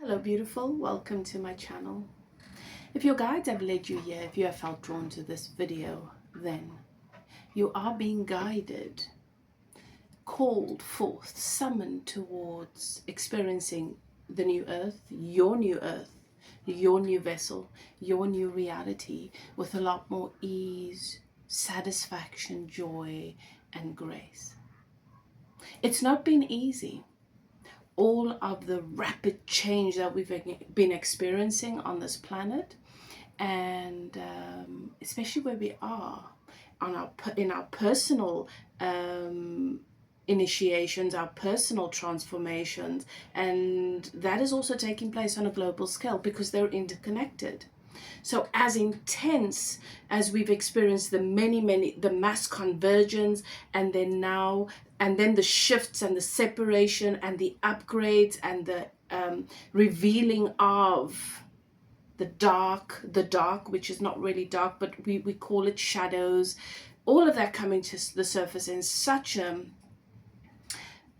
Hello beautiful, welcome to my channel. If your guides have led you here, if you have felt drawn to this video, then you are being guided, called forth, summoned towards experiencing the new earth, your new vessel, your new reality with a lot more ease, satisfaction, joy, and grace. It's not been easy. All of the rapid change that we've been experiencing on this planet, and especially where we are in our personal initiations, our personal transformations, and that is also taking place on a global scale because they're interconnected. So as intense as we've experienced the mass convergence, and then the shifts and the separation and the upgrades and the revealing of the dark, which is not really dark, but we call it shadows, all of that coming to the surface in such a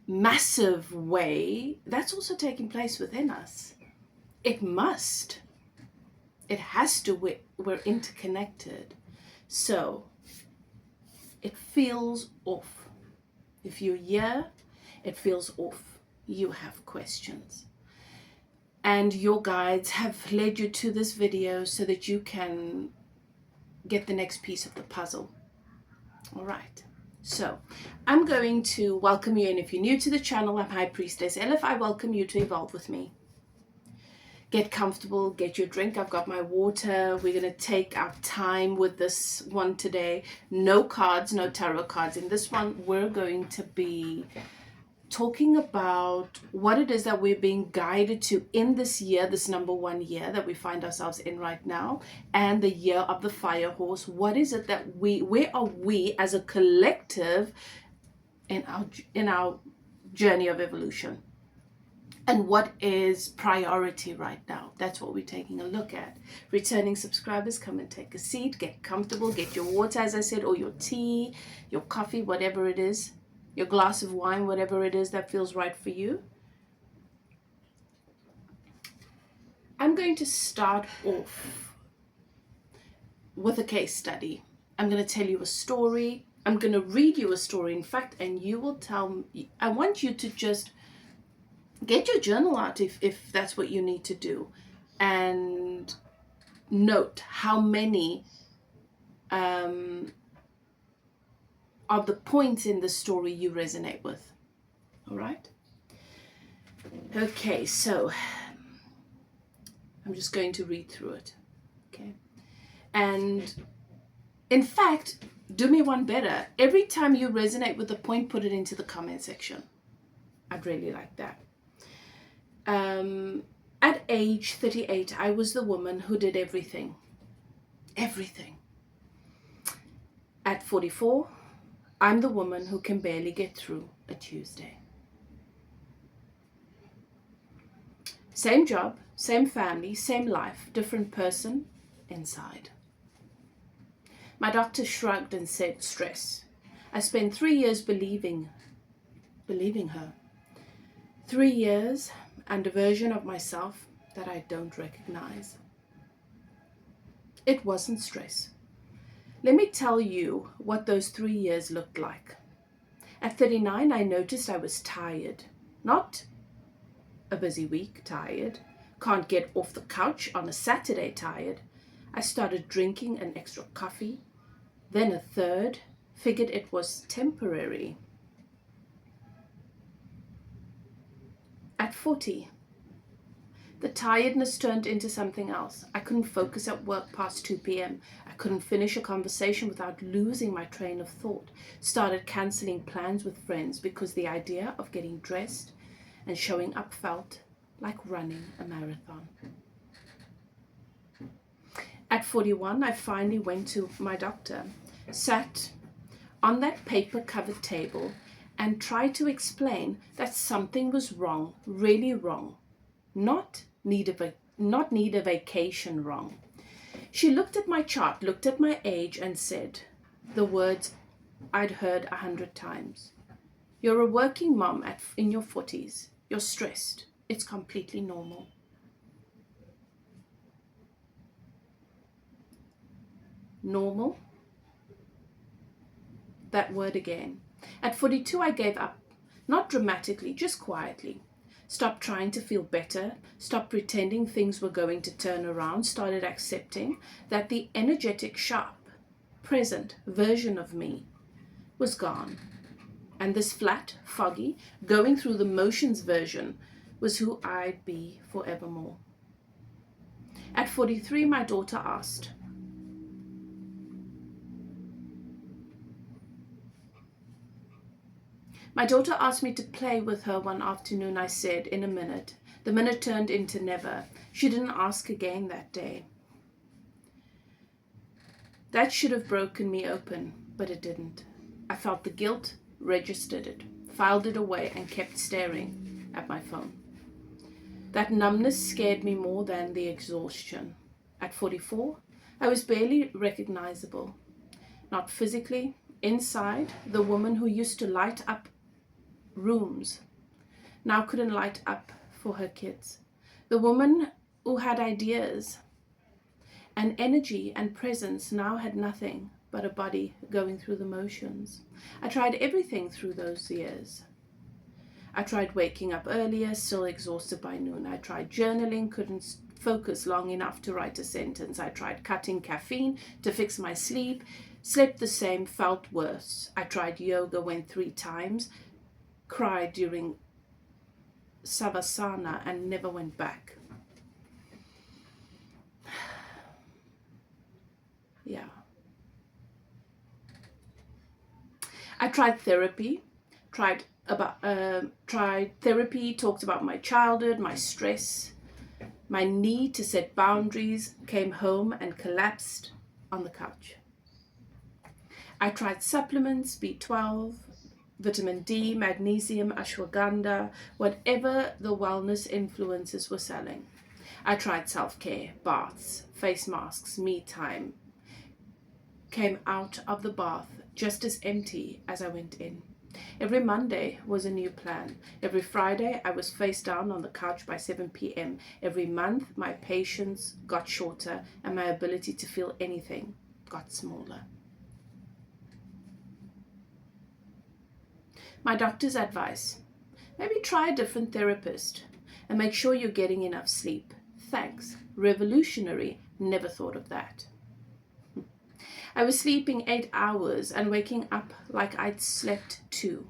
massive way, that's also taking place within us. It must. It has to. We're interconnected. So it feels off. If you're here, it feels off. You have questions. And your guides have led you to this video so that you can get the next piece of the puzzle. All right. So I'm going to welcome you. And if you're new to the channel, I'm High Priestess Elif. I welcome you to evolve with me. Get comfortable, get your drink. I've got my water. We're going to take our time with this one today. No cards, no tarot cards. In this one, we're going to be talking about what it is that we're being guided to in this year, this number one year that we find ourselves in right now, and the year of the fire horse. What is it that where are we as a collective in our journey of evolution? And what is priority right now? That's what we're taking a look at. Returning subscribers, come and take a seat, get comfortable, get your water, as I said, or your tea, your coffee, whatever it is, your glass of wine, whatever it is that feels right for you. I'm going to start off with a case study. I'm going to tell you a story. I'm going to read you a story, in fact, and you will tell me. I want you to just get your journal out if that's what you need to do, and note how many of the points in the story you resonate with. All right? Okay, so I'm just going to read through it. Okay? And in fact, do me one better. Every time you resonate with the point, put it into the comment section. I'd really like that. At age 38, I was the woman who did everything. Everything. At 44, I'm the woman who can barely get through a Tuesday. Same job, same family, same life, different person inside. My doctor shrugged and said, stress. I spent 3 years believing her. 3 years and a version of myself that I don't recognize. It wasn't stress. Let me tell you what those 3 years looked like. At 39, I noticed I was tired. Not a busy week tired. Can't get off the couch on a Saturday tired. I started drinking an extra coffee, then a third. Figured it was temporary. At 40, the tiredness turned into something else. I couldn't focus at work past 2 p.m. I couldn't finish a conversation without losing my train of thought. Started canceling plans with friends because the idea of getting dressed and showing up felt like running a marathon. At 41, I finally went to my doctor, sat on that paper-covered table, and tried to explain that something was wrong, really wrong. Not need a vacation wrong. She looked at my chart, looked at my age, and said the words I'd heard 100 times. You're a working mom in your 40s. You're stressed. It's completely normal. normal. That word again. At 42, I gave up. Not dramatically, just quietly. Stopped trying to feel better, stopped pretending things were going to turn around, started accepting that the energetic, sharp, present version of me was gone. And this flat, foggy, going through the motions version was who I'd be forevermore. At 43, my daughter asked, me to play with her one afternoon. I said, in a minute. The minute turned into never. She didn't ask again that day. That should have broken me open, but it didn't. I felt the guilt, registered it, filed it away, and kept staring at my phone. That numbness scared me more than the exhaustion. At 44, I was barely recognizable. Not physically. Inside, the woman who used to light up rooms now couldn't light up for her kids. The woman who had ideas and energy and presence now had nothing but a body going through the motions. I tried everything through those years. I tried waking up earlier, still exhausted by noon. I tried journaling, couldn't focus long enough to write a sentence. I tried cutting caffeine to fix my sleep, slept the same, felt worse. I tried yoga, went 3 times, cried during savasana and never went back. Yeah. I tried therapy, tried therapy, talked about my childhood, my stress, my need to set boundaries, came home and collapsed on the couch. I tried supplements, B12, vitamin D, magnesium, ashwagandha, whatever the wellness influencers were selling. I tried self-care, baths, face masks, me time. Came out of the bath just as empty as I went in. Every Monday was a new plan. Every Friday I was face down on the couch by 7 p.m. Every month my patience got shorter and my ability to feel anything got smaller. My doctor's advice: maybe try a different therapist and make sure you're getting enough sleep. Thanks. Revolutionary. Never thought of that. I was sleeping 8 hours and waking up like I'd slept 2.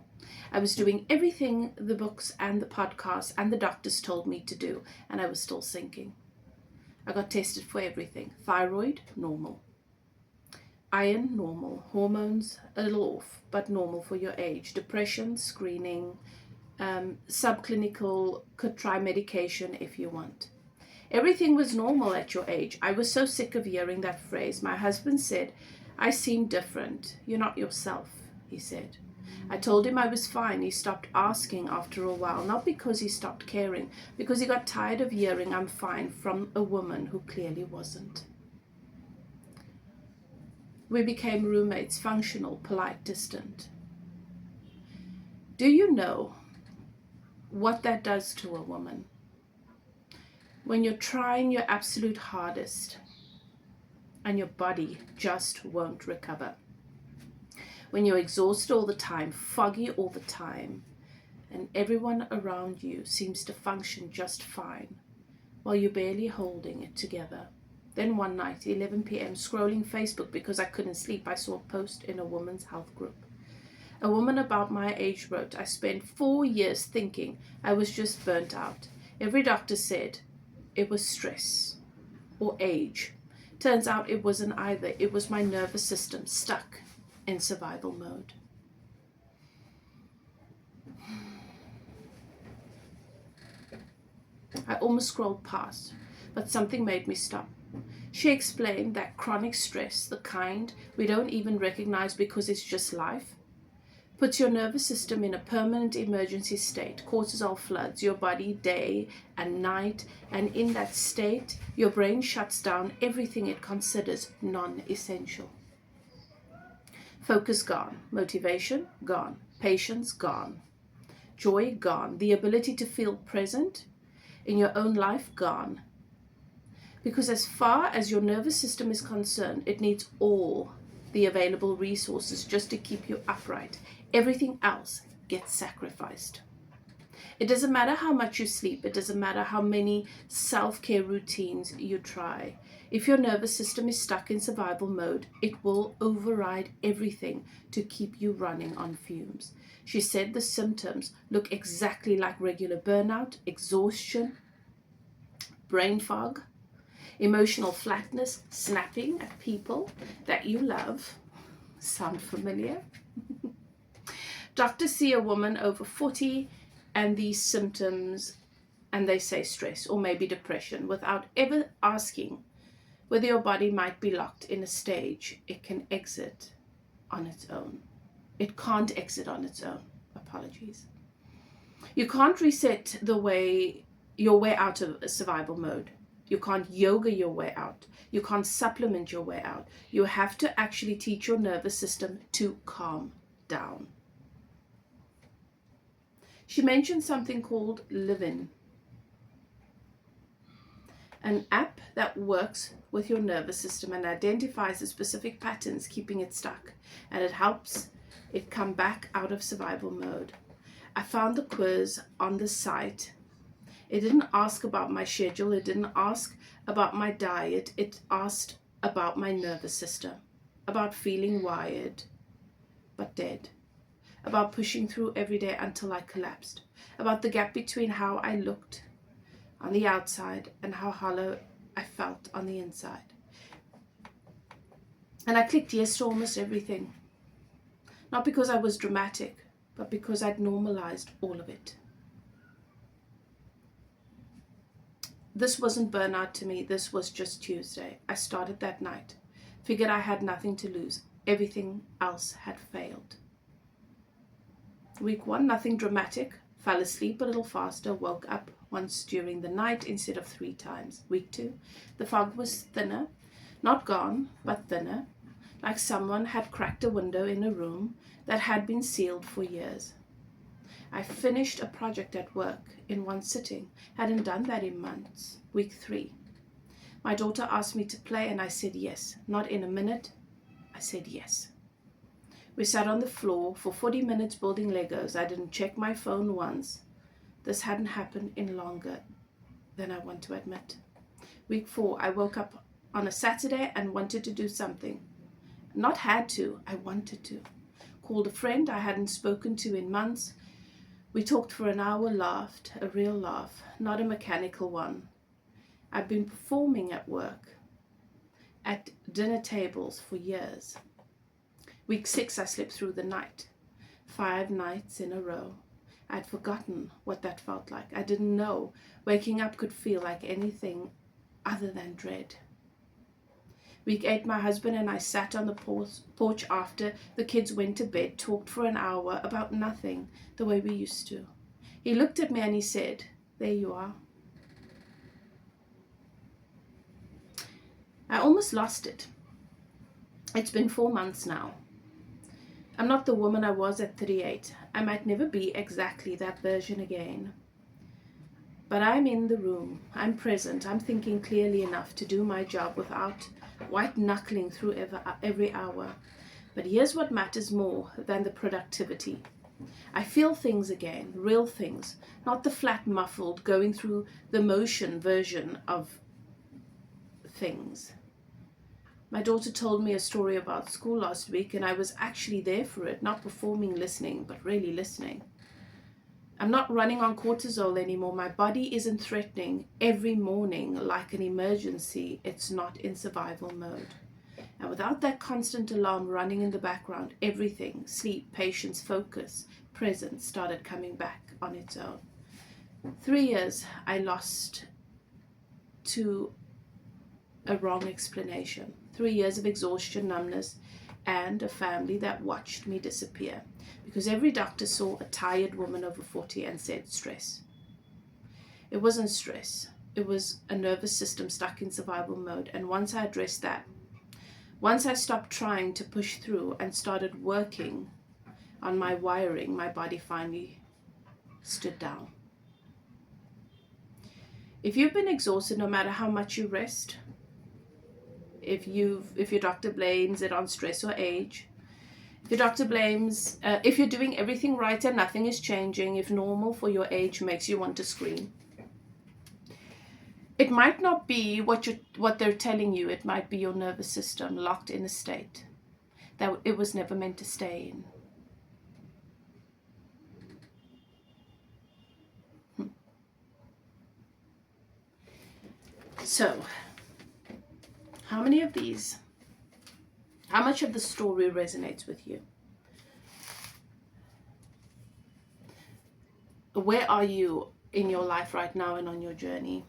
I was doing everything the books and the podcasts and the doctors told me to do, and I was still sinking. I got tested for everything. Thyroid, normal. Iron, normal. Hormones, a little off, but normal for your age. Depression, screening. Subclinical, could try medication if you want. Everything was normal at your age. I was so sick of hearing that phrase. My husband said, I seem different. You're not yourself, he said. I told him I was fine. He stopped asking after a while, not because he stopped caring, because he got tired of hearing I'm fine from a woman who clearly wasn't. We became roommates, functional, polite, distant. Do you know what that does to a woman? When you're trying your absolute hardest and your body just won't recover. When you're exhausted all the time, foggy all the time, and everyone around you seems to function just fine while you're barely holding it together. Then one night, 11 p.m., scrolling Facebook because I couldn't sleep, I saw a post in a women's health group. A woman about my age wrote, I spent 4 years thinking I was just burnt out. Every doctor said it was stress or age. Turns out it wasn't either. It was my nervous system stuck in survival mode. I almost scrolled past, but something made me stop. She explained that chronic stress, the kind we don't even recognize because it's just life, puts your nervous system in a permanent emergency state. Cortisol floods your body day and night, and in that state, your brain shuts down everything it considers non-essential. Focus gone, motivation gone, patience gone, joy gone, the ability to feel present in your own life gone. Because as far as your nervous system is concerned, it needs all the available resources just to keep you upright. Everything else gets sacrificed. It doesn't matter how much you sleep. It doesn't matter how many self-care routines you try. If your nervous system is stuck in survival mode, it will override everything to keep you running on fumes. She said the symptoms look exactly like regular burnout, exhaustion, brain fog, emotional flatness, snapping at people that you love. Sound familiar? Doctors see a woman over 40 and these symptoms, and they say stress or maybe depression without ever asking whether your body might be locked in a stage it can exit on its own. It can't exit on its own. Apologies. You can't reset your way out of a survival mode. You can't yoga your way out. You can't supplement your way out. You have to actually teach your nervous system to calm down. She mentioned something called Livin, an app that works with your nervous system and identifies the specific patterns keeping it stuck, and it helps it come back out of survival mode. I found the quiz on the site. It didn't ask about my schedule. It didn't ask about my diet. It asked about my nervous system, about feeling wired but dead, about pushing through every day until I collapsed, about the gap between how I looked on the outside and how hollow I felt on the inside. And I clicked yes to almost everything. Not because I was dramatic, but because I'd normalized all of it. This wasn't burnout to me. This was just Tuesday. I started that night. Figured I had nothing to lose. Everything else had failed. Week 1, nothing dramatic. Fell asleep a little faster. Woke up once during the night instead of 3 times. Week 2, the fog was thinner. Not gone, but thinner. Like someone had cracked a window in a room that had been sealed for years. I finished a project at work in one sitting. Hadn't done that in months. Week 3. My daughter asked me to play and I said yes. Not in a minute. I said yes. We sat on the floor for 40 minutes building Legos. I didn't check my phone once. This hadn't happened in longer than I want to admit. Week 4. I woke up on a Saturday and wanted to do something. Not had to. I wanted to. Called a friend I hadn't spoken to in months. We talked for an hour, laughed, a real laugh, not a mechanical one. I'd been performing at work, at dinner tables for years. Week 6, I slept through the night, 5 nights in a row. I'd forgotten what that felt like. I didn't know waking up could feel like anything other than dread. Week 8, my husband and I sat on the porch after the kids went to bed, talked for an hour about nothing, the way we used to. He looked at me and he said, "There you are." I almost lost it. It's been 4 months now. I'm not the woman I was at 38. I might never be exactly that version again. But I'm in the room. I'm present. I'm thinking clearly enough to do my job without white-knuckling through every hour. But here's what matters more than the productivity. I feel things again, real things, not the flat, muffled, going through the motion version of things. My daughter told me a story about school last week, and I was actually there for it, not performing listening, but really listening. I'm not running on cortisol anymore. My body isn't threatening every morning like an emergency. It's not in survival mode. And without that constant alarm running in the background, everything, sleep, patience, focus, presence, started coming back on its own. 3 years I lost to a wrong explanation. 3 years of exhaustion, numbness, and a family that watched me disappear. Because every doctor saw a tired woman over 40 and said stress. It wasn't stress. It was a nervous system stuck in survival mode. And once I addressed that, once I stopped trying to push through and started working on my wiring, my body finally stood down. If you've been exhausted, no matter how much you rest, if your doctor blames it on stress or age, if your doctor blames, if you're doing everything right and nothing is changing, if normal for your age makes you want to scream, it might not be what they're telling you. It might be your nervous system locked in a state that it was never meant to stay in. So, how much of the story resonates with you? Where are you in your life right now and on your journey?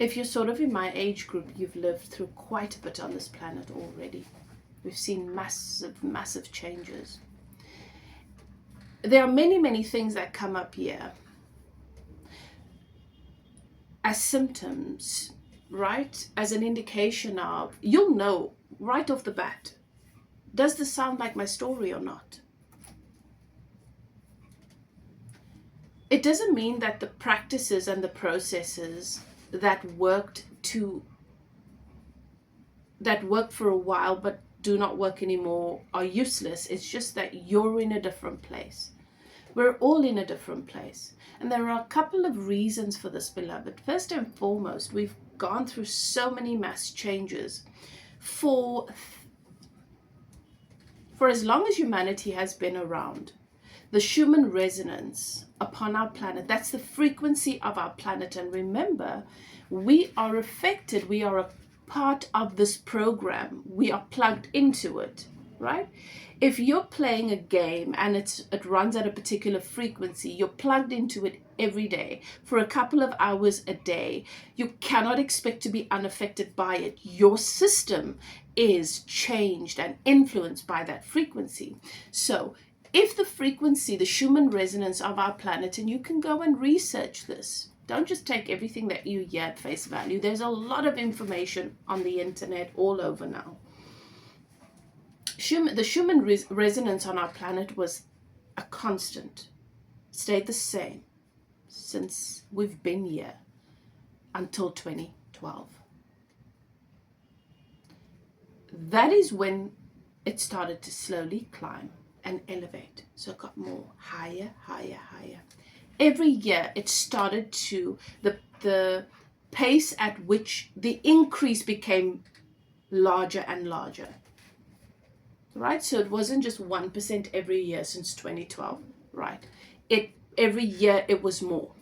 If you're sort of in my age group, you've lived through quite a bit on this planet already. We've seen massive, massive changes. There are many, many things that come up here as symptoms, right? As an indication of, you'll know right off the bat, does this sound like my story or not? It doesn't mean that the practices and the processes that worked for a while but do not work anymore are useless. It's just that you're in a different place. We're all in a different place. And there are a couple of reasons for this, beloved. First and foremost, we've gone through so many mass changes. For as long as humanity has been around, the Schumann resonance upon our planet, that's the frequency of our planet. And remember, we are affected. We are a part of this program. We are plugged into it, right? If you're playing a game and it runs at a particular frequency, you're plugged into it every day for a couple of hours a day. You cannot expect to be unaffected by it. Your system is changed and influenced by that frequency. So if the frequency, the Schumann resonance of our planet, and you can go and research this, don't just take everything that you hear at face value. There's a lot of information on the internet all over now. The Schumann resonance on our planet was a constant, stayed the same since we've been here until 2012. That is when it started to slowly climb and elevate. So it got more higher, higher, higher. Every year it started to, the pace at which the increase became larger and larger. Right? So it wasn't just 1% every year since 2012, right? Every year it was more.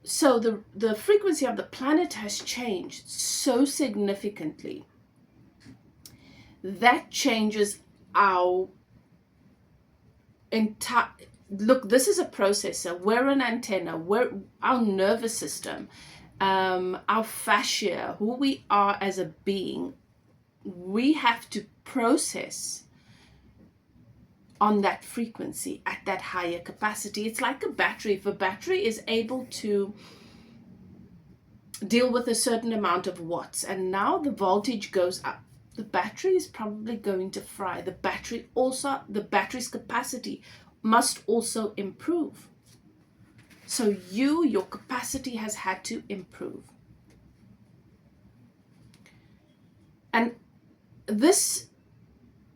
So the frequency of the planet has changed so significantly. That changes our entire, look, this is a processor. We're an antenna. We're our nervous system, our fascia, who we are as a being. We have to process on that frequency at that higher capacity. It's like a battery. If a battery is able to deal with a certain amount of watts and now the voltage goes up, the battery is probably going to fry. The battery's capacity must also improve. So your capacity has had to improve. And this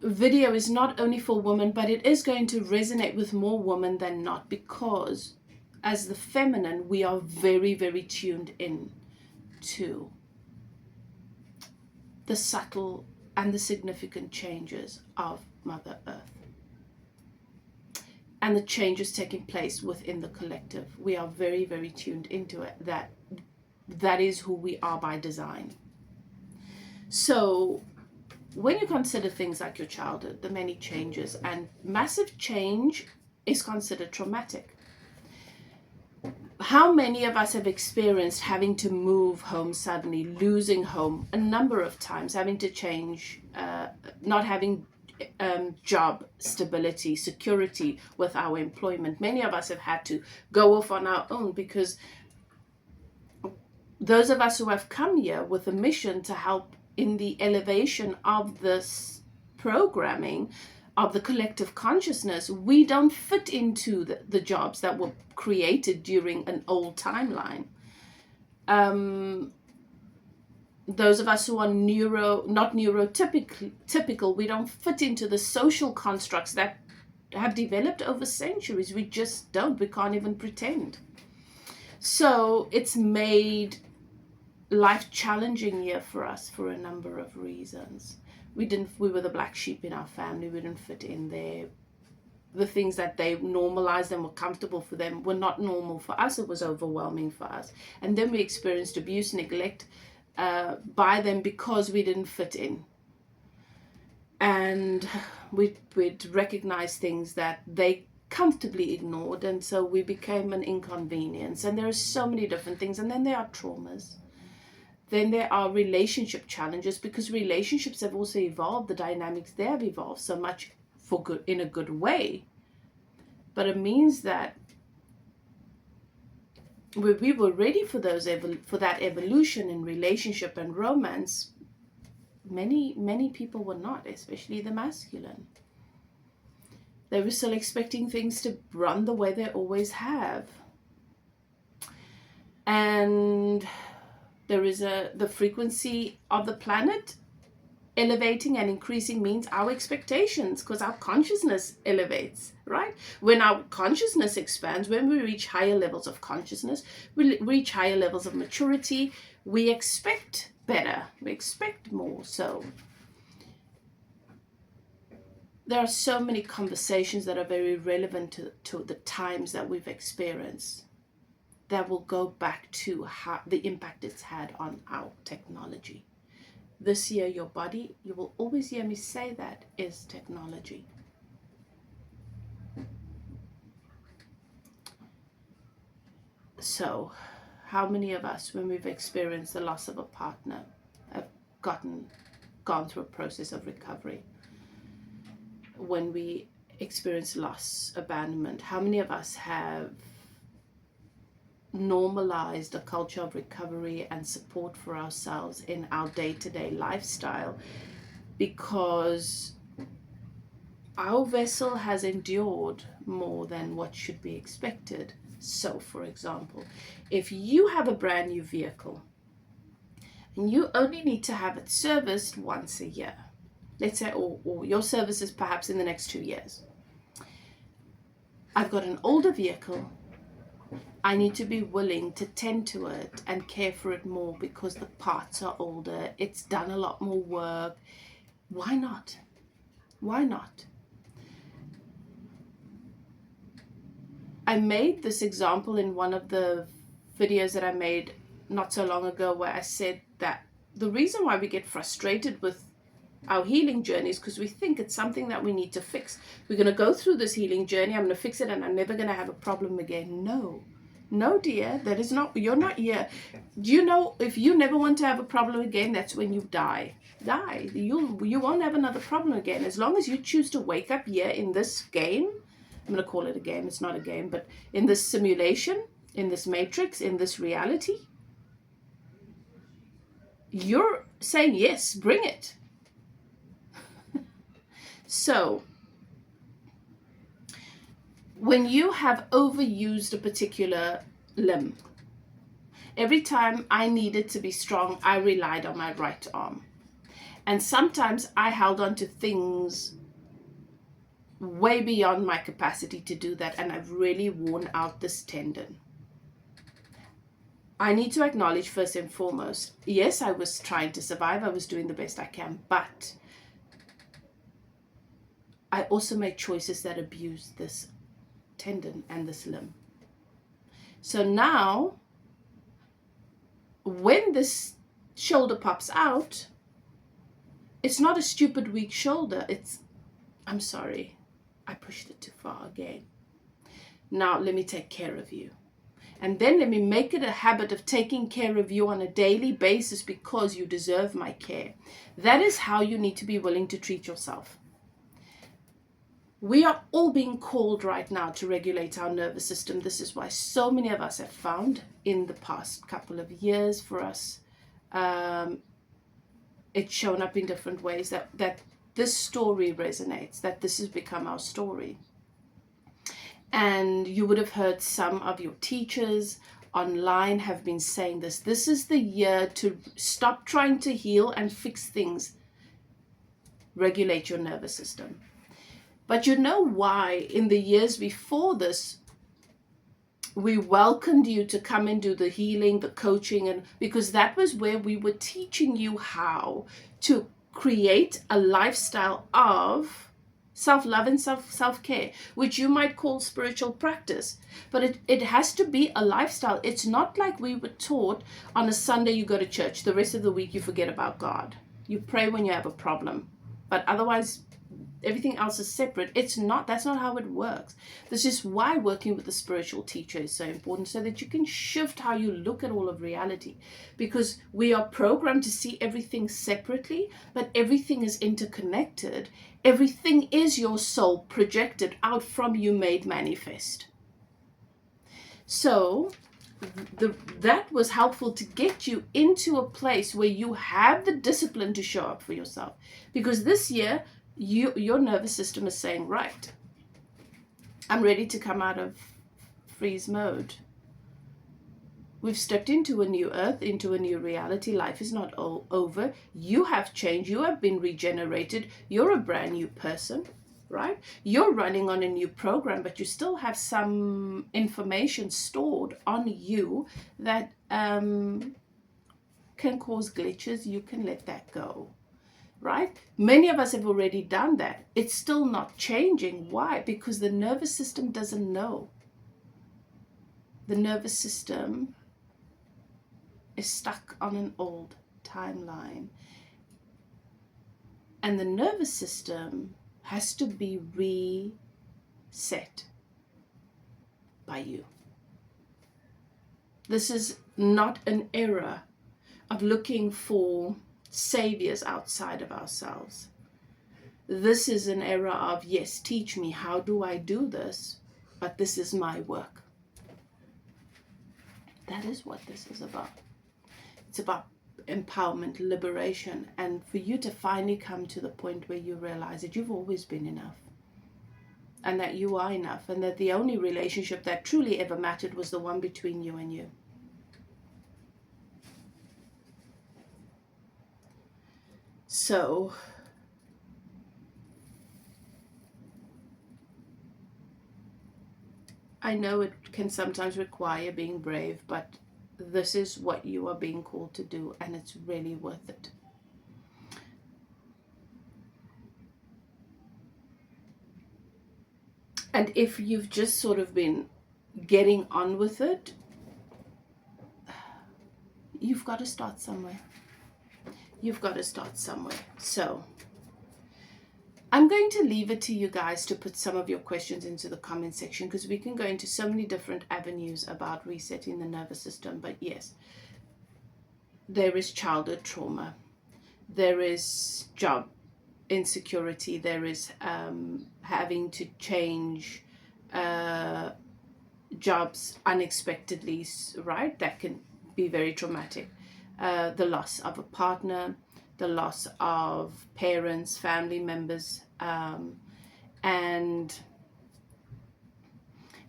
video is not only for women, but it is going to resonate with more women than not, because as the feminine, we are very, very tuned in to the subtle and the significant changes of Mother Earth and the changes taking place within the collective. We are very, very tuned into it. That is who we are by design. So when you consider things like your childhood, the many changes, and massive change is considered traumatic. How many of us have experienced having to move home suddenly, losing home a number of times, having to change, not having job stability, security with our employment? Many of us have had to go off on our own, because those of us who have come here with a mission to help in the elevation of this programming of the collective consciousness, we don't fit into the jobs that were created during an old timeline. Those of us who are not neurotypical, we don't fit into the social constructs that have developed over centuries. We just don't. We can't even pretend. So it's made life challenging here for us for a number of reasons. We were the black sheep in our family. We didn't fit in there. The things that they normalized and were comfortable for them were not normal for us. It was overwhelming for us. And then we experienced abuse, neglect by them because we didn't fit in. And we'd recognize things that they comfortably ignored, and so we became an inconvenience. And there are so many different things. And then there are traumas. Then there are relationship challenges, because relationships have also evolved. The dynamics there have evolved so much for good, in a good way. But it means that we were ready for that evolution in relationship and romance. Many people were not, especially the masculine. They were still expecting things to run the way they always have. And there is the frequency of the planet elevating and increasing means our expectations, because our consciousness elevates, right? When our consciousness expands, when we reach higher levels of consciousness, we reach higher levels of maturity, we expect better, we expect more. So there are so many conversations that are very relevant to the times that we've experienced, that will go back to how the impact it's had on our technology. This year, your body, you will always hear me say that, is technology. So, how many of us, when we've experienced the loss of a partner, have gone through a process of recovery? When we experience loss, abandonment, how many of us have normalized a culture of recovery and support for ourselves in our day-to-day lifestyle, because our vessel has endured more than what should be expected? So, for example, if you have a brand new vehicle and you only need to have it serviced once a year, let's say, or your service is perhaps in the next 2 years. I've got an older vehicle. I need to be willing to tend to it and care for it more because the parts are older. It's done a lot more work. Why not? Why not? I made this example in one of the videos that I made not so long ago, where I said that the reason why we get frustrated with our healing journey is because we think it's something that we need to fix. We're going to go through this healing journey, I'm going to fix it, and I'm never going to have a problem again. No, dear, that is not, you're not here. Do you know, if you never want to have a problem again, that's when you die. You won't have another problem again. As long as you choose to wake up here in this game, I'm going to call it a game, it's not a game, but in this simulation, in this matrix, in this reality, you're saying yes, bring it. So, when you have overused a particular limb, every time I needed to be strong, I relied on my right arm. And sometimes I held on to things way beyond my capacity to do that, and I've really worn out this tendon. I need to acknowledge first and foremost, yes, I was trying to survive, I was doing the best I can, but I also made choices that abused this tendon and this limb. So now, when this shoulder pops out, it's not a stupid weak shoulder, it's, I'm sorry, I pushed it too far again. Now let me take care of you. And then let me make it a habit of taking care of you on a daily basis because you deserve my care. That is how you need to be willing to treat yourself. We are all being called right now to regulate our nervous system. This is why so many of us have found in the past couple of years for us, it's shown up in different ways that this story resonates, that this has become our story. And you would have heard some of your teachers online have been saying this. This is the year to stop trying to heal and fix things. Regulate your nervous system. But you know why in the years before this, we welcomed you to come and do the healing, the coaching, and because that was where we were teaching you how to create a lifestyle of self-love and self-care, which you might call spiritual practice. But it has to be a lifestyle. It's not like we were taught on a Sunday you go to church, the rest of the week you forget about God. You pray when you have a problem, but otherwise everything else is separate. It's not. That's not how it works. This is why working with a spiritual teacher is so important, so that you can shift how you look at all of reality, because we are programmed to see everything separately, but everything is interconnected. Everything is your soul projected out from you, made manifest. So that was helpful to get you into a place where you have the discipline to show up for yourself, because this year your nervous system is saying, right, I'm ready to come out of freeze mode. We've stepped into a new earth, into a new reality. Life is not over. You have changed. You have been regenerated. You're a brand new person, right? You're running on a new program, but you still have some information stored on you that can cause glitches. You can let that go. Right? Many of us have already done that. It's still not changing. Why? Because the nervous system doesn't know. The nervous system is stuck on an old timeline. And the nervous system has to be reset by you. This is not an era of looking for saviors outside of ourselves. This is an era of, yes, teach me, how do I do this? But this is my work. That is what this is about. It's about empowerment, liberation, and for you to finally come to the point where you realize that you've always been enough, and that you are enough, and that the only relationship that truly ever mattered was the one between you and you. So, I know it can sometimes require being brave, but this is what you are being called to do, and it's really worth it. And if you've just sort of been getting on with it, you've got to start somewhere. You've got to start somewhere. So I'm going to leave it to you guys to put some of your questions into the comment section, because we can go into so many different avenues about resetting the nervous system. But yes, there is childhood trauma. There is job insecurity. There is having to change jobs unexpectedly, right? That can be very traumatic. The loss of a partner, the loss of parents, family members, and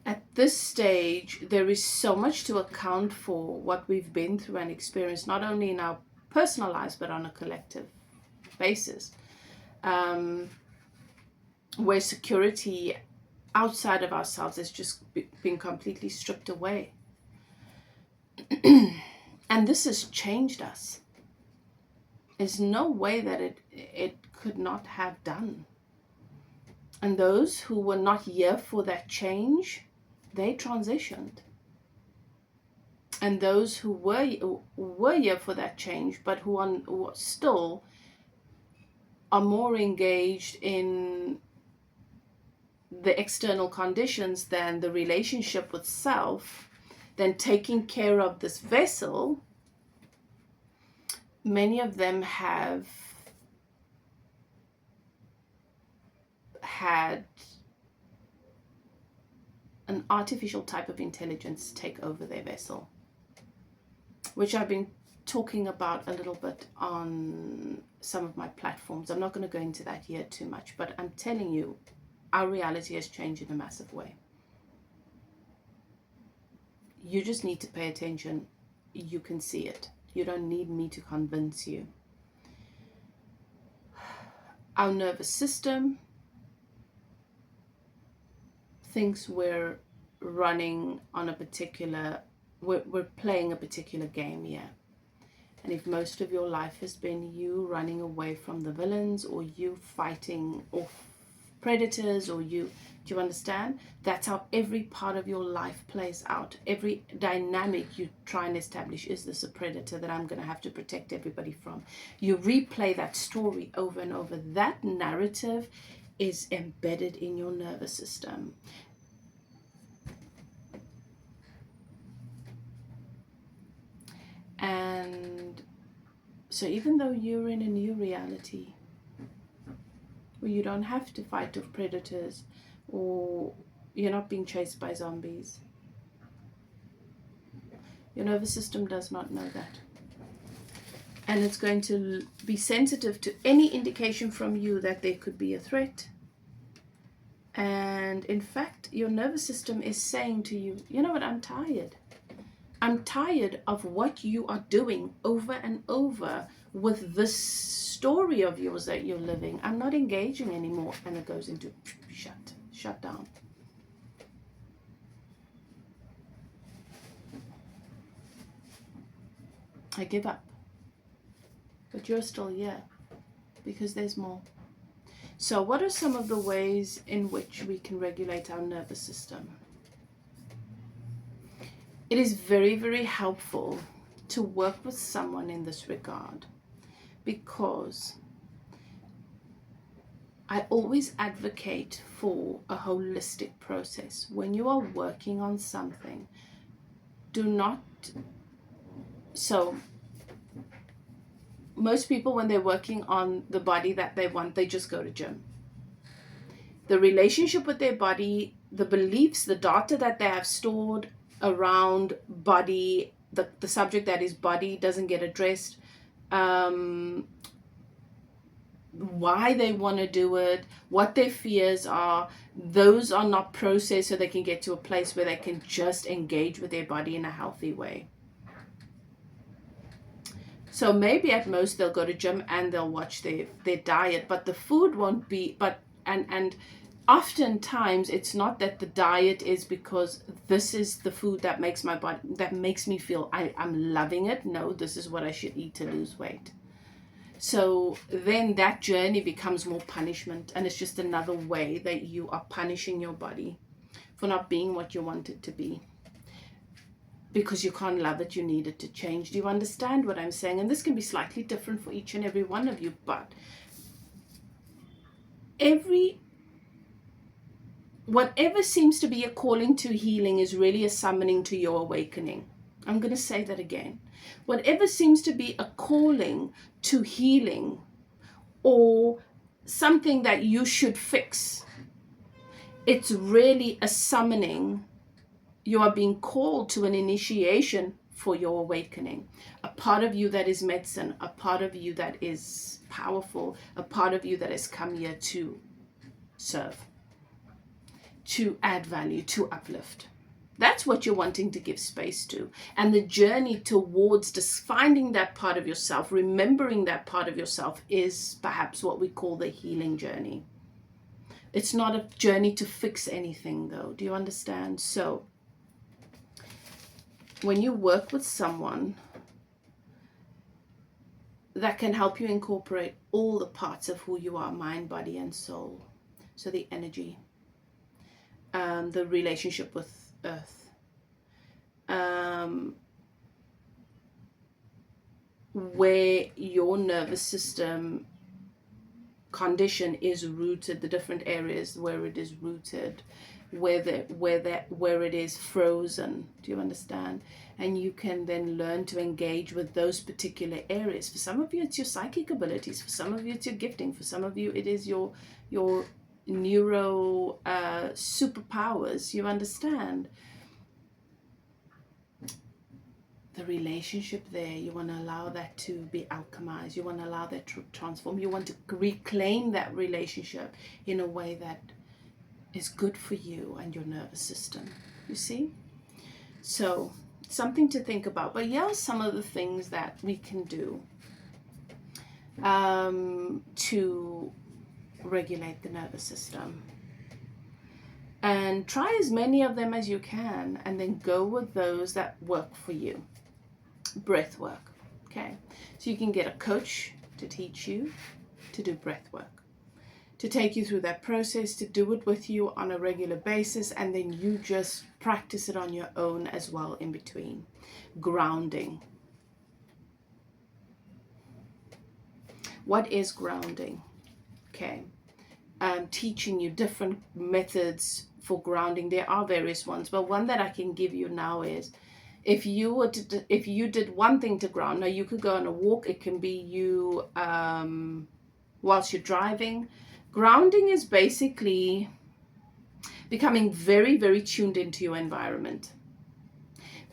at this stage there is so much to account for what we've been through and experienced, not only in our personal lives but on a collective basis, where security outside of ourselves has just been completely stripped away. And this has changed us. There's no way that it could not have done. And those who were not here for that change, they transitioned. And those who were here for that change, but who still are more engaged in the external conditions than the relationship with self, than taking care of this vessel, many of them have had an artificial type of intelligence take over their vessel, which I've been talking about a little bit on some of my platforms. I'm not going to go into that here too much, but I'm telling you, our reality has changed in a massive way. You just need to pay attention. You can see it. You don't need me to convince you. Our nervous system thinks we're running on a particular, we're playing a particular game here. And if most of your life has been you running away from the villains, or you fighting off predators, or you, do you understand? That's how every part of your life plays out. Every dynamic you try and establish, is this a predator that I'm going to have to protect everybody from? You replay that story over and over. That narrative is embedded in your nervous system. And so even though you're in a new reality where you don't have to fight off predators, or you're not being chased by zombies, your nervous system does not know that. And it's going to be sensitive to any indication from you that there could be a threat. And in fact, your nervous system is saying to you, you know what, I'm tired. I'm tired of what you are doing over and over with this story of yours that you're living. I'm not engaging anymore. And it goes into shut down. I give up. But you're still here because there's more. So what are some of the ways in which we can regulate our nervous system? It is very, very helpful to work with someone in this regard, because I always advocate for a holistic process. When you are working on something, do not, so most people, when they're working on the body that they want, they just go to gym. The relationship with their body, the beliefs, the data that they have stored around body, the subject that is body, doesn't get addressed. Why they want to do it, what their fears are, those are not processed so they can get to a place where they can just engage with their body in a healthy way. So maybe at most they'll go to gym and they'll watch their diet, but the food won't be, and oftentimes it's not that the diet is because this is the food that makes my body, that makes me feel I'm loving it. No, this is what I should eat to lose weight. So then that journey becomes more punishment, and it's just another way that you are punishing your body for not being what you want it to be. Because you can't love it, you need it to change. Do you understand what I'm saying? And this can be slightly different for each and every one of you, but whatever seems to be a calling to healing is really a summoning to your awakening. I'm going to say that again. Whatever seems to be a calling to healing, or something that you should fix, it's really a summoning. You are being called to an initiation for your awakening. A part of you that is medicine, a part of you that is powerful, a part of you that has come here to serve, to add value, to uplift. That's what you're wanting to give space to. And the journey towards just finding that part of yourself, remembering that part of yourself, is perhaps what we call the healing journey. It's not a journey to fix anything, though. Do you understand? So when you work with someone that can help you incorporate all the parts of who you are, mind, body, and soul. So the energy, the relationship with earth, where your nervous system condition is rooted, the different areas where it is rooted, where it is frozen. Do you understand? And you can then learn to engage with those particular areas. For some of you, it's your psychic abilities. For some of you, it's your gifting. For some of you, it is your neuro superpowers. You understand? the relationship there, you want to allow that to be alchemized. You want to allow that to transform. You want to reclaim that relationship in a way that is good for you and your nervous system. You see? So, something to think about. But here are some of the things that we can do to regulate the nervous system. And try as many of them as you can, and then go with those that work for you. Breath work. Okay? So you can get a coach to teach you to do breath work, to take you through that process, to do it with you on a regular basis, and then you just practice it on your own as well in between. Grounding. What is grounding? Okay. Teaching you different methods for grounding. There are various ones, but one that I can give you now is, if you did one thing to ground, now you could go on a walk, it can be you whilst you're driving. Grounding is basically becoming very, very tuned into your environment.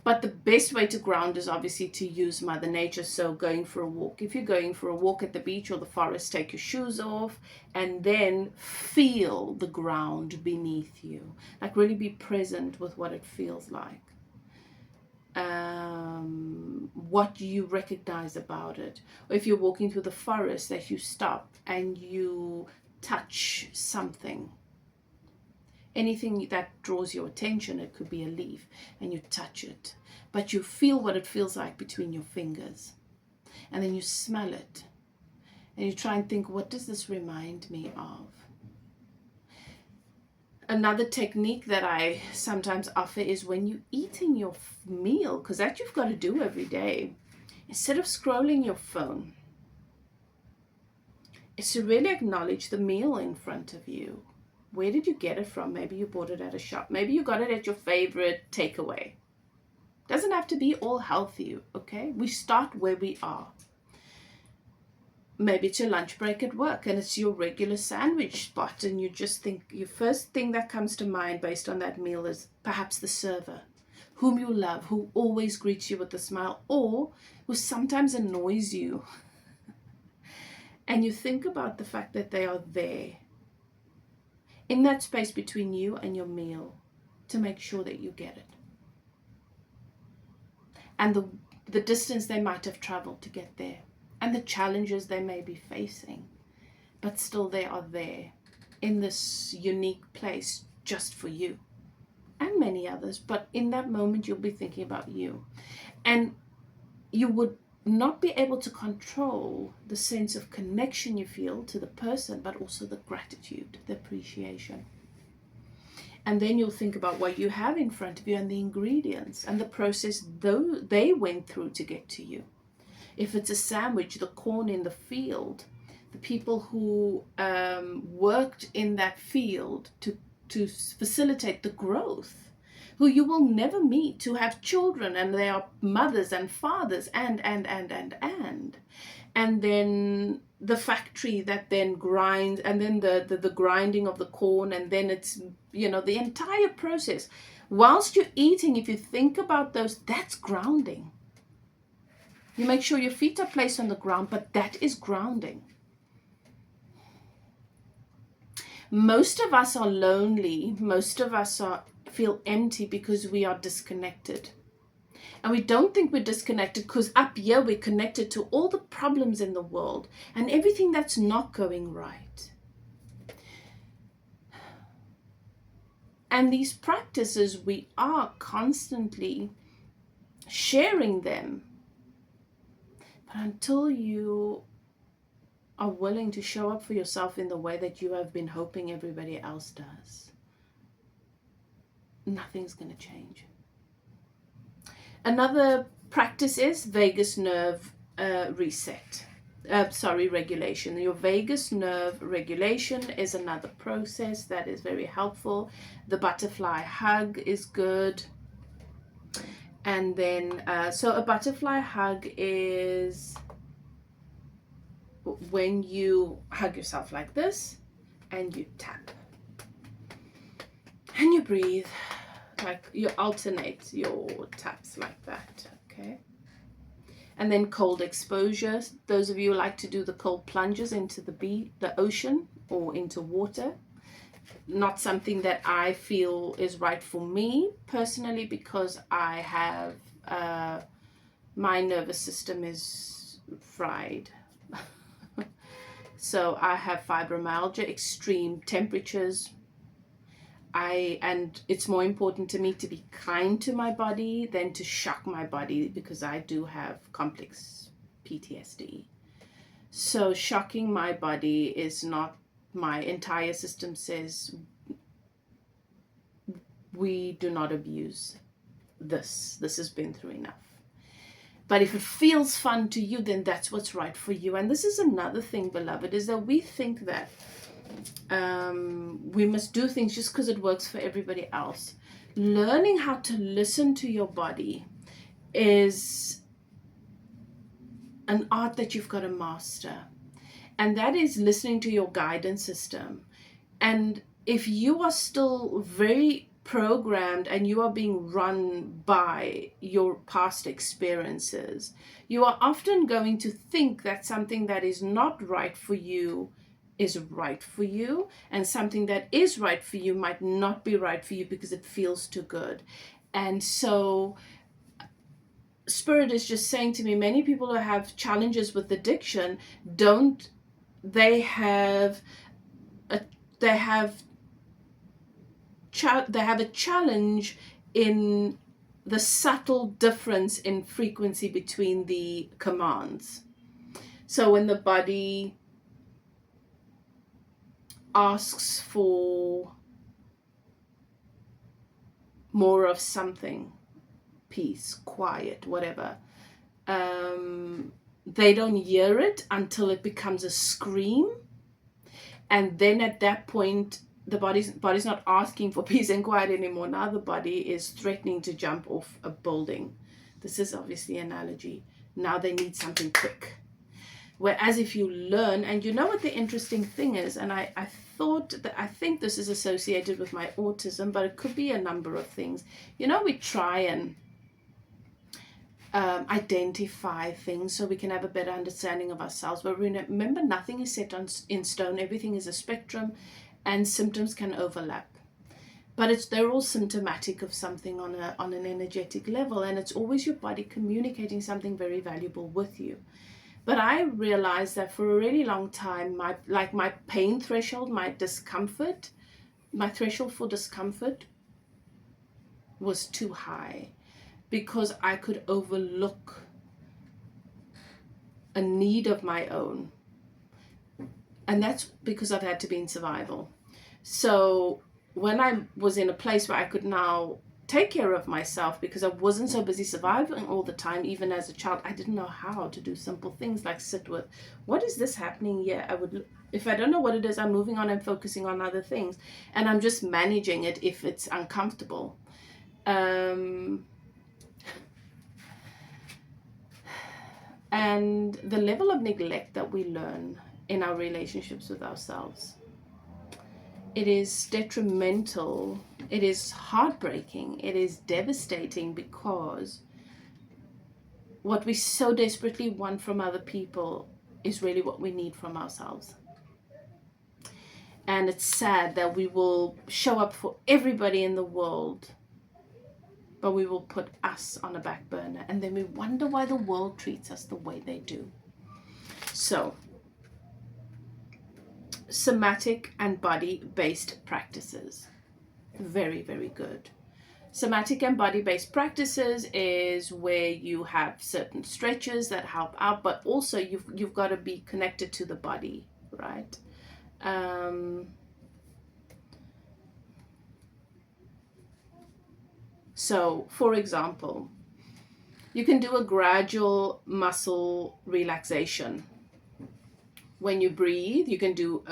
But the best way to ground is obviously to use Mother Nature. So going for a walk. If you're going for a walk at the beach or the forest, take your shoes off and then feel the ground beneath you. Like really be present with what it feels like. What you recognize about it. Or if you're walking through the forest, that you stop and you touch something. Anything that draws your attention, it could be a leaf, and you touch it. But you feel what it feels like between your fingers. And then you smell it. And you try and think, what does this remind me of? Another technique that I sometimes offer is when you're eating your meal, because that you've got to do every day, instead of scrolling your phone, is to really acknowledge the meal in front of you. Where did you get it from? Maybe you bought it at a shop. Maybe you got it at your favorite takeaway. Doesn't have to be all healthy, okay? We start where we are. Maybe it's your lunch break at work and it's your regular sandwich spot, and you just think, your first thing that comes to mind based on that meal is perhaps the server, whom you love, who always greets you with a smile, or who sometimes annoys you. And you think about the fact that they are there in that space between you and your meal to make sure that you get it. And the distance they might have traveled to get there. And the challenges they may be facing. But still they are there in this unique place just for you. And many others. But in that moment you'll be thinking about you. And you would not be able to control the sense of connection you feel to the person, but also the gratitude, the appreciation. And then you'll think about what you have in front of you and the ingredients and the process they went through to get to you. If it's a sandwich, the corn in the field, the people who worked in that field to facilitate the growth, who you will never meet, to have children, and they are mothers and fathers, and then the factory that then grinds, and then the grinding of the corn, and then it's, the entire process. Whilst you're eating, if you think about those, that's grounding. You make sure your feet are placed on the ground, but that is grounding. Most of us are lonely. Most of us feel empty because we are disconnected. And we don't think we're disconnected because up here we're connected to all the problems in the world and everything that's not going right. And these practices, we are constantly sharing them. But until you are willing to show up for yourself in the way that you have been hoping everybody else does, nothing's going to change. Another practice is vagus nerve regulation. Your vagus nerve regulation is another process that is very helpful. The butterfly hug is good. And then, so a butterfly hug is when you hug yourself like this and you tap. And you breathe, like you alternate your taps like that, okay? And then cold exposure. Those of you who like to do the cold plunges into the ocean or into water. Not something that I feel is right for me personally, because I have my nervous system is fried. So I have fibromyalgia, extreme temperatures. And it's more important to me to be kind to my body than to shock my body, because I do have complex PTSD. So shocking my body is not, my entire system says we do not abuse this. This has been through enough. But if it feels fun to you, then that's what's right for you. And this is another thing, beloved, is that we think that we must do things just because it works for everybody else. Learning how to listen to your body is an art that you've got to master. And that is listening to your guidance system. And if you are still very programmed and you are being run by your past experiences, you are often going to think that something that is not right for you is right for you, and something that is right for you might not be right for you because it feels too good. And so Spirit is just saying to me, many people who have challenges with addiction they have a challenge in the subtle difference in frequency between the commands. So when the body asks for more of something, peace, quiet, whatever, they don't hear it until it becomes a scream. And then at that point, the body's not asking for peace and quiet anymore. Now the body is threatening to jump off a building. This is obviously an analogy. Now they need something quick. Whereas if you learn, and you know what the interesting thing is, and I think this is associated with my autism, but it could be a number of things. You know, we try and identify things so we can have a better understanding of ourselves. But remember, nothing is set in stone. Everything is a spectrum, and symptoms can overlap. But they're all symptomatic of something on an energetic level, and it's always your body communicating something very valuable with you. But I realized that for a really long time, my pain threshold, my threshold for discomfort was too high, because I could overlook a need of my own. And that's because I've had to be in survival. So when I was in a place where I could now take care of myself, because I wasn't so busy surviving all the time, even as a child, I didn't know how to do simple things like sit with, what is this happening here? If I don't know what it is, I'm moving on and focusing on other things. And I'm just managing it if it's uncomfortable. And the level of neglect that we learn in our relationships with ourselves, it is detrimental, it is heartbreaking, it is devastating, because what we so desperately want from other people is really what we need from ourselves. And it's sad that we will show up for everybody in the world, but we will put us on a back burner, and then we wonder why the world treats us the way they do. So, somatic and body-based practices. Very, very good. Somatic and body-based practices is where you have certain stretches that help out, but also you've got to be connected to the body, right? So, for example, you can do a gradual muscle relaxation. When you breathe, you can do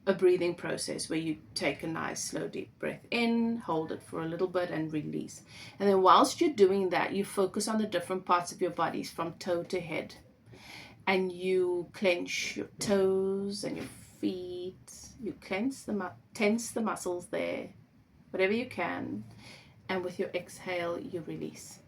a breathing process where you take a nice slow deep breath in, hold it for a little bit, and release. And then whilst you're doing that, you focus on the different parts of your bodies from toe to head, and you clench your toes and your feet. You tense the muscles there, whatever you can, and with your exhale you release.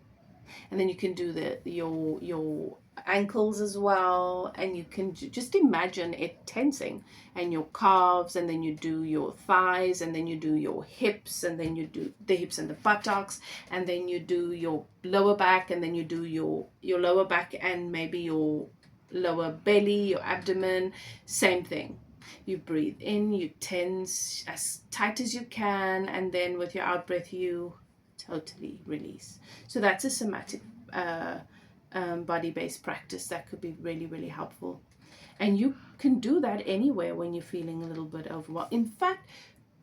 And then you can do your ankles as well, and you can just imagine it tensing, and your calves, and then you do your thighs, and then you do your hips, and then you do the hips and the buttocks, and then you do your lower back, and then you do your lower back and maybe your lower belly, your abdomen. Same thing. You breathe in, you tense as tight as you can, and then with your out breath you totally release. So that's a somatic body-based practice that could be really, really helpful. And you can do that anywhere when you're feeling a little bit overwhelmed. In fact,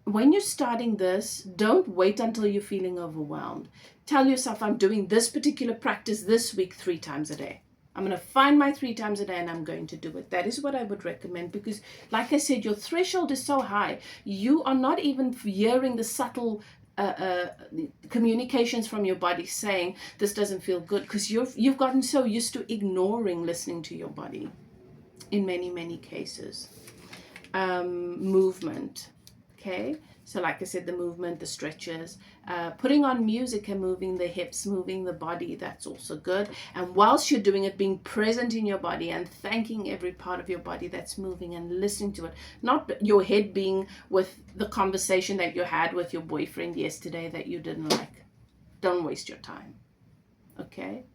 when you're starting this, don't wait until you're feeling overwhelmed. Tell yourself, I'm doing this particular practice this week 3 times a day. I'm going to find my 3 times a day and I'm going to do it. That is what I would recommend, because like I said, your threshold is so high. You are not even hearing the subtle communications from your body saying this doesn't feel good, because you've gotten so used to ignoring listening to your body in many cases. Movement. Okay, so like I said, the movement, the stretches, putting on music and moving the hips, moving the body, that's also good. And whilst you're doing it, being present in your body and thanking every part of your body that's moving and listening to it. Not your head being with the conversation that you had with your boyfriend yesterday that you didn't like. Don't waste your time. Okay?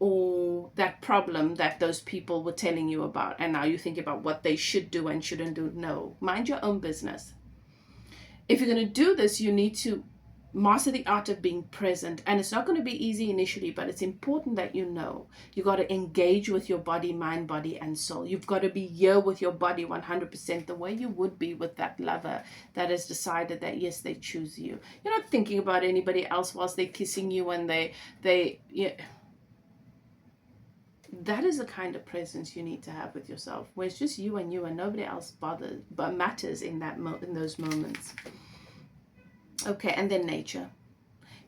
Or that problem that those people were telling you about, and now you think about what they should do and shouldn't do. No, mind your own business. If you're going to do this, you need to master the art of being present, and it's not going to be easy initially, but it's important that you know you got to engage with your body, mind, body, and soul. You've got to be here with your body 100%, the way you would be with that lover that has decided that yes, they choose you. You're not thinking about anybody else whilst they're kissing you and that is the kind of presence you need to have with yourself, where it's just you and nobody else matters in those moments. Okay, and then nature.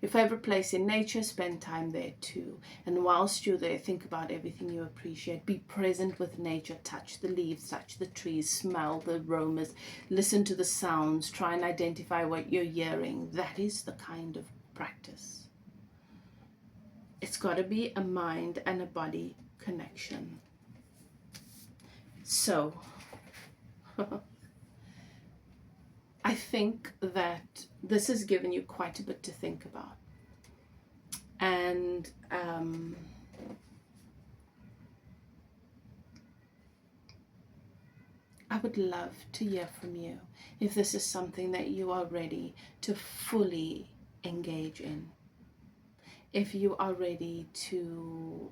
Your favorite place in nature, spend time there too. And whilst you're there, think about everything you appreciate. Be present with nature. Touch the leaves, touch the trees, smell the aromas, listen to the sounds, try and identify what you're hearing. That is the kind of practice. It's got to be a mind and a body connection. So I think that this has given you quite a bit to think about, and I would love to hear from you if this is something that you are ready to fully engage in, if you are ready to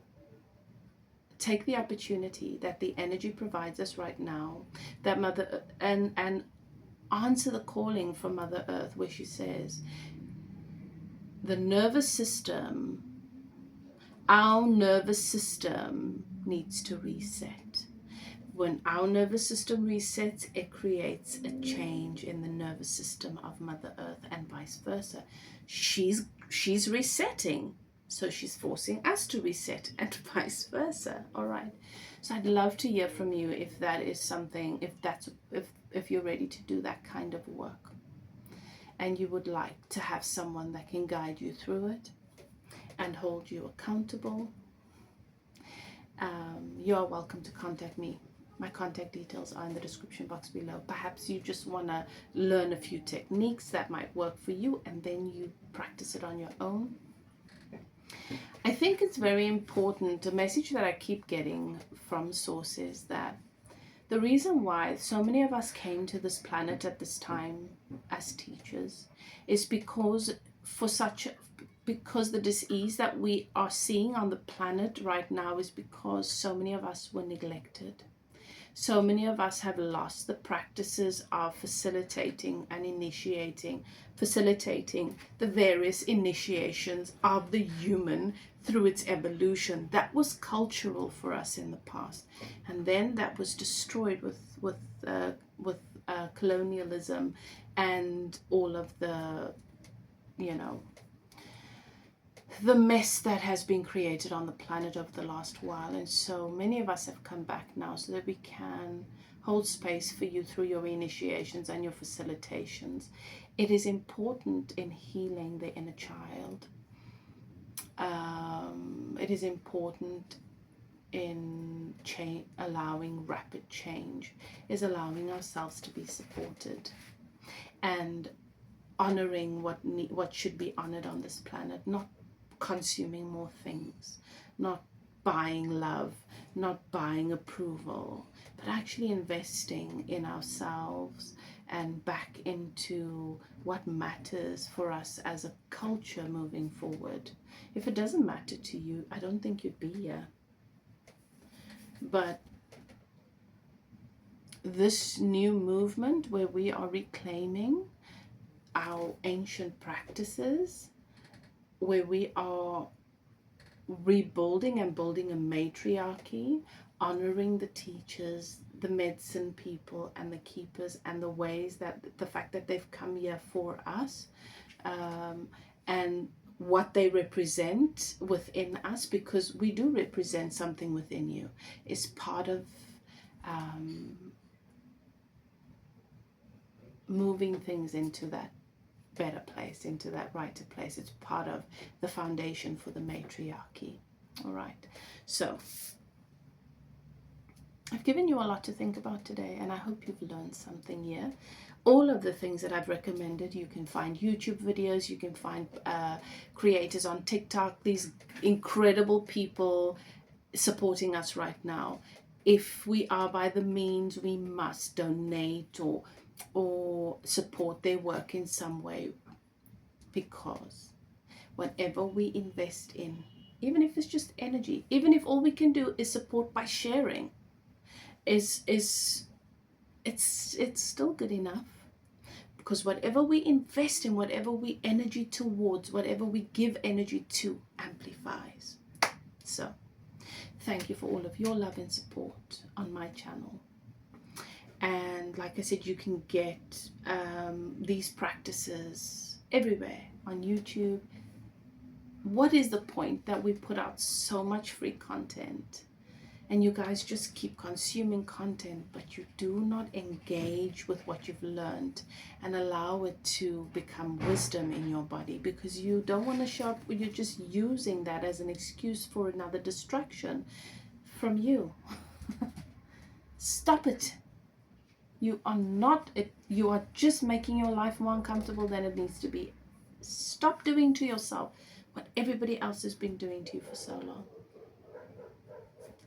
take the opportunity that the energy provides us right now, that Mother and answer the calling from Mother Earth, where she says the nervous system, our nervous system needs to reset. When our nervous system resets, it creates a change in the nervous system of Mother Earth and vice versa. She's resetting, so she's forcing us to reset and vice versa. All right. So I'd love to hear from you if that is something, if you're ready to do that kind of work and you would like to have someone that can guide you through it and hold you accountable. You are welcome to contact me. My contact details are in the description box below. Perhaps you just want to learn a few techniques that might work for you, and then you practice it on your own. I think it's very important, a message that I keep getting from sources, that the reason why so many of us came to this planet at this time as teachers is because the disease that we are seeing on the planet right now is because so many of us were neglected. So many of us have lost the practices of facilitating the various initiations of the human through its evolution. That was cultural for us in the past, and then that was destroyed with colonialism and all of the the mess that has been created on the planet over the last while. And so many of us have come back now so that we can hold space for you through your initiations and your facilitations. It is important in healing the inner child It is important in allowing rapid change, is allowing ourselves to be supported and honoring what should be honored on this planet, not consuming more things, not buying love, not buying approval, but actually investing in ourselves and back into what matters for us as a culture moving forward. If it doesn't matter to you, I don't think you'd be here. But this new movement where we are reclaiming our ancient practices, where we are rebuilding and building a matriarchy, honoring the teachers, the medicine people and the keepers, and the ways that the fact that they've come here for us, and what they represent within us, because we do represent something within you, is part of moving things into that better place, into that righter place. It's part of the foundation for the matriarchy. All right, so I've given you a lot to think about today, and I hope you've learned something here. All of the things that I've recommended, you can find YouTube videos, you can find creators on TikTok, these incredible people supporting us right now. If we are by the means, we must donate or support their work in some way, because whenever we invest in, even if it's just energy, even if all we can do is support by sharing, it's still good enough, because whatever we invest in, whatever we energy towards, whatever we give energy to, amplifies. So thank you for all of your love and support on my channel. And like I said, you can get these practices everywhere on YouTube. What is the point that we put out so much free content and you guys just keep consuming content, but you do not engage with what you've learned and allow it to become wisdom in your body, because you don't want to show up, you're just using that as an excuse for another distraction from you. Stop it. You are not it. You are just making your life more uncomfortable than it needs to be. Stop doing to yourself what everybody else has been doing to you for so long.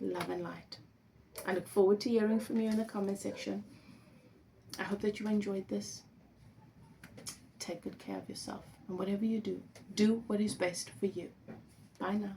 Love and light. I look forward to hearing from you in the comment section. I hope that you enjoyed this. Take good care of yourself, and whatever you do, do what is best for you. Bye now.